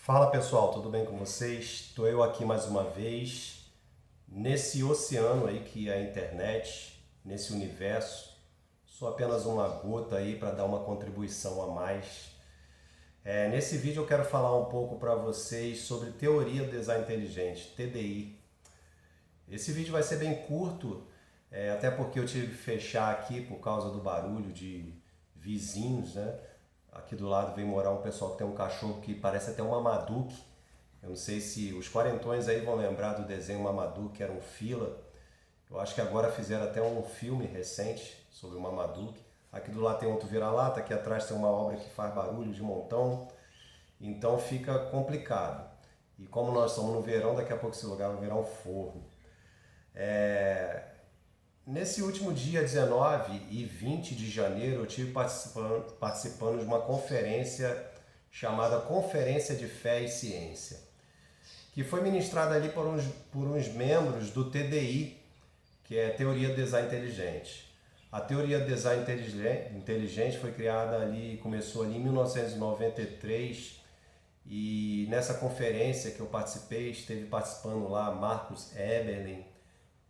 Fala pessoal, tudo bem com vocês? Estou eu aqui mais uma vez nesse oceano aí que é a internet, nesse universo. Sou apenas uma gota aí para dar uma contribuição a mais. Nesse vídeo eu quero falar um pouco para vocês sobre teoria do design inteligente, TDI. Esse vídeo vai ser bem curto, até porque eu tive que fechar aqui por causa do barulho de vizinhos, né? Aqui do lado vem morar um pessoal que tem um cachorro que parece até um Marmaduke. Eu não sei se os quarentões aí vão lembrar do desenho Marmaduke, que era um fila. Eu acho que agora fizeram até um filme recente sobre o Marmaduke. Aqui do lado tem outro vira-lata, aqui atrás tem uma obra que faz barulho de montão. Então fica complicado. E como nós estamos no verão, daqui a pouco esse lugar vai virar um forno. Nesse último dia 19 e 20 de janeiro, eu estive participando de uma conferência chamada Conferência de Fé e Ciência, que foi ministrada ali por uns membros do TDI, que é Teoria do Design Inteligente. A Teoria do Design Inteligente foi criada ali, começou ali em 1993, e nessa conferência que eu participei, esteve participando lá Marcos Eberlin,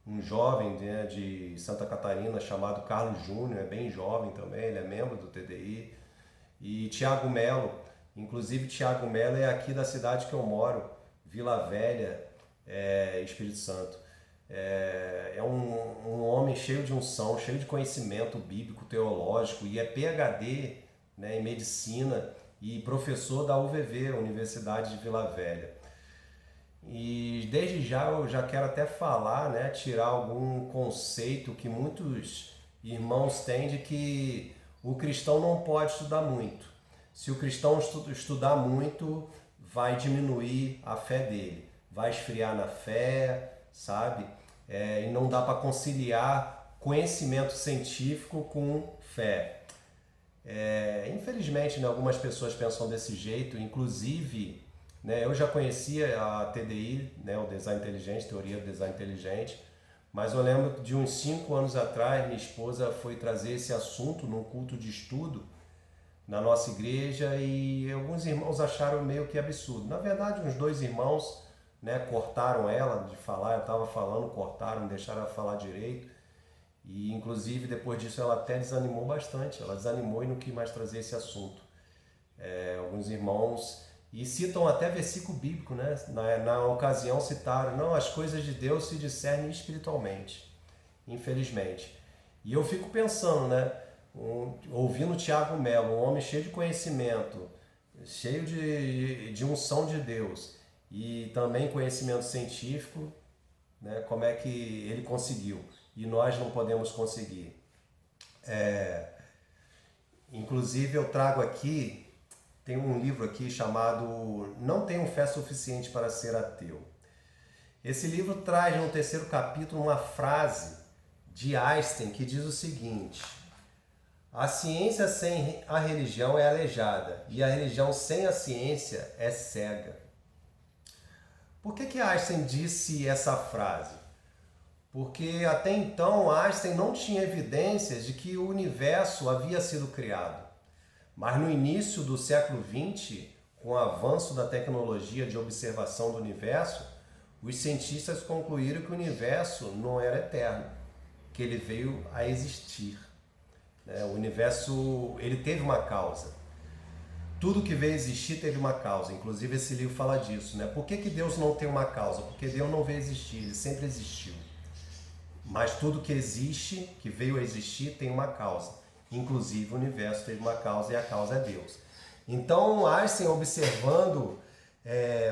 um jovem, né, de Santa Catarina chamado Carlos Júnior, é bem jovem também, ele é membro do TDI, e Tiago Melo, inclusive Tiago Melo é aqui da cidade que eu moro, Vila Velha, Espírito Santo. É um homem cheio de unção, cheio de conhecimento bíblico, teológico, e é PhD, né, em medicina e professor da UVV, Universidade de Vila Velha. E desde já eu já quero até falar, né, tirar algum conceito que muitos irmãos têm de que o cristão não pode estudar muito. Se o cristão estudar muito, vai diminuir a fé dele, vai esfriar na fé, sabe? E não dá para conciliar conhecimento científico com fé. Infelizmente, né, algumas pessoas pensam desse jeito, inclusive, né, eu já conhecia a TDI, né, o Design Inteligente, Teoria do Design Inteligente, mas eu lembro de uns 5 anos atrás, minha esposa foi trazer esse assunto num culto de estudo na nossa igreja e alguns irmãos acharam meio que absurdo. Na verdade, uns 2 irmãos, né, cortaram ela de falar, eu estava falando, cortaram, não deixaram ela falar direito. E inclusive depois disso ela até desanimou bastante, ela desanimou e não quis mais trazer esse assunto. Alguns irmãos, e citam até versículo bíblico, né? Na ocasião citaram, não, as coisas de Deus se discernem espiritualmente, infelizmente. E eu fico pensando, né, ouvindo o Tiago Melo, um homem cheio de conhecimento, cheio de unção de Deus e também conhecimento científico, né, como é que ele conseguiu e nós não podemos conseguir. Inclusive eu trago aqui, tem um livro aqui chamado Não Tenho Fé Suficiente para Ser Ateu. Esse livro traz no 3º capítulo uma frase de Einstein que diz o seguinte: a ciência sem a religião é aleijada e a religião sem a ciência é cega. Por que Einstein disse essa frase? Porque até então Einstein não tinha evidências de que o universo havia sido criado. Mas no início do século XX, com o avanço da tecnologia de observação do universo, os cientistas concluíram que o universo não era eterno, que ele veio a existir. O universo, ele teve uma causa. Tudo que veio a existir teve uma causa, inclusive esse livro fala disso, né? Por que Deus não tem uma causa? Porque Deus não veio a existir, ele sempre existiu. Mas tudo que existe, que veio a existir, tem uma causa. Inclusive o universo teve uma causa e a causa é Deus. Então Einstein, observando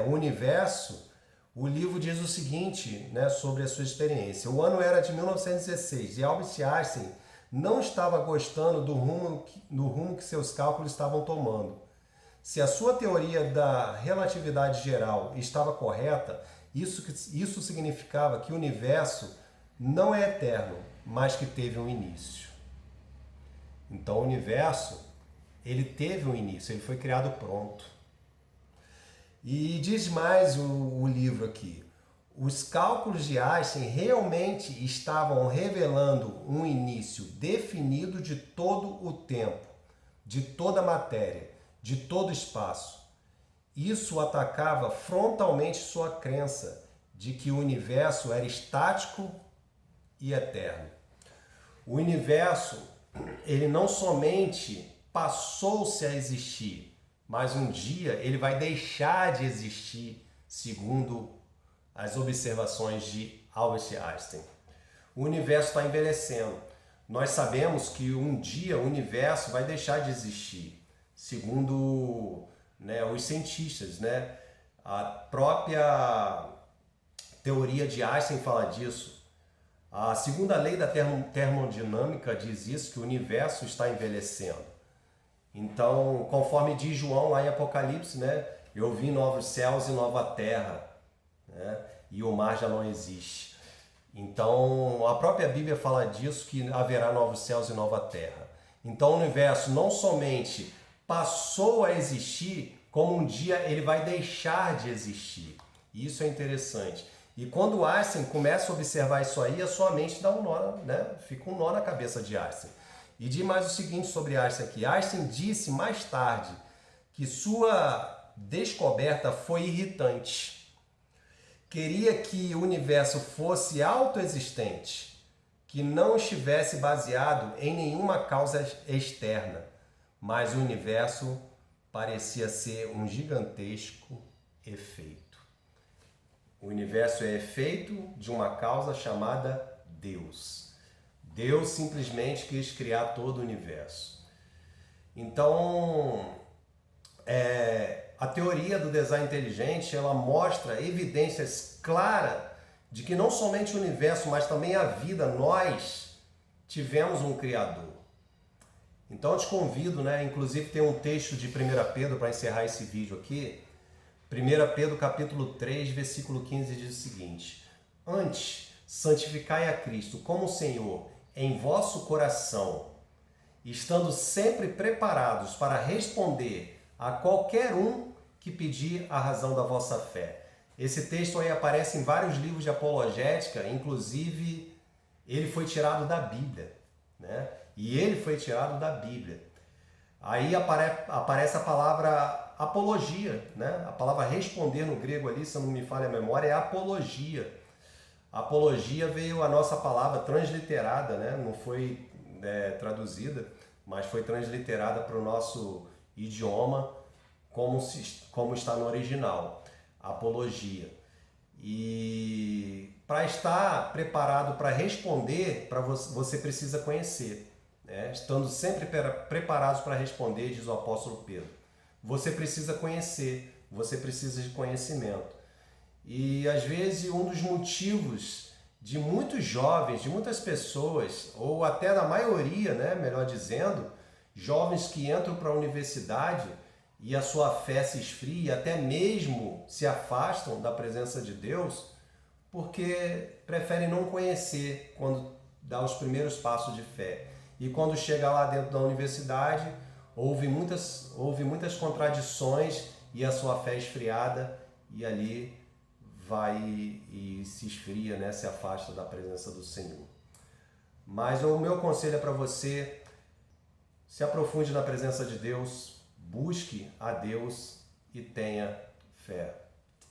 o universo, o livro diz o seguinte, né, sobre a sua experiência. O ano era de 1916 e Albert Einstein não estava gostando do rumo que seus cálculos estavam tomando. Se a sua teoria da relatividade geral estava correta, isso significava que o universo não é eterno, mas que teve um início. Então o universo, ele teve um início, ele foi criado pronto. E diz mais o livro aqui, os cálculos de Einstein realmente estavam revelando um início definido de todo o tempo, de toda a matéria, de todo o espaço. isso atacava frontalmente sua crença de que o universo era estático e eterno. O universo, ele não somente passou-se a existir, mas um dia ele vai deixar de existir, segundo as observações de Albert Einstein. O universo está envelhecendo. Nós sabemos que um dia o universo vai deixar de existir, segundo os cientistas. A própria teoria de Einstein fala disso. A segunda lei da termodinâmica diz isso, que o universo está envelhecendo. Então, conforme diz João lá em Apocalipse, eu vi novos céus e nova terra, e o mar já não existe. Então, a própria Bíblia fala disso, que haverá novos céus e nova terra. Então, o universo não somente passou a existir, como um dia ele vai deixar de existir. Isso é interessante. E quando Einstein começa a observar isso aí, a sua mente dá um nó, fica um nó na cabeça de Einstein. E diz mais o seguinte sobre Einstein aqui. Einstein disse mais tarde que sua descoberta foi irritante. Queria que o universo fosse autoexistente, que não estivesse baseado em nenhuma causa externa, mas o universo parecia ser um gigantesco efeito. O universo é efeito de uma causa chamada Deus. Deus simplesmente quis criar todo o universo. Então, a teoria do design inteligente, ela mostra evidências claras de que não somente o universo, mas também a vida, nós tivemos um Criador. Então eu te convido, inclusive tem um texto de 1 Pedro para encerrar esse vídeo aqui. 1 Pedro capítulo 3, versículo 15 diz o seguinte: Antes, santificai a Cristo como Senhor em vosso coração, estando sempre preparados para responder a qualquer um que pedir a razão da vossa fé. Esse texto aí aparece em vários livros de apologética, inclusive ele foi tirado da Bíblia, E ele foi tirado da Bíblia. Aí aparece a palavra apologia, A palavra responder no grego ali, se não me falha a memória, é apologia. Apologia veio a nossa palavra transliterada, Não foi traduzida, mas foi transliterada para o nosso idioma como está no original. Apologia. E para estar preparado para responder, você precisa conhecer. Estando sempre preparados para responder, diz o apóstolo Pedro. Você precisa conhecer, você precisa de conhecimento. E às vezes um dos motivos de muitos jovens, de muitas pessoas, ou até da maioria, melhor dizendo, jovens que entram para a universidade e a sua fé se esfria, até mesmo se afastam da presença de Deus, porque preferem não conhecer quando dá os primeiros passos de fé. E quando chega lá dentro da universidade, houve muitas contradições e a sua fé é esfriada, e ali vai e se esfria, se afasta da presença do Senhor. Mas o meu conselho é para você: se aprofunde na presença de Deus, busque a Deus e tenha fé.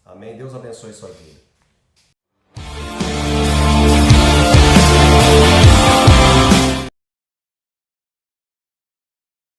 Amém? Deus abençoe sua vida.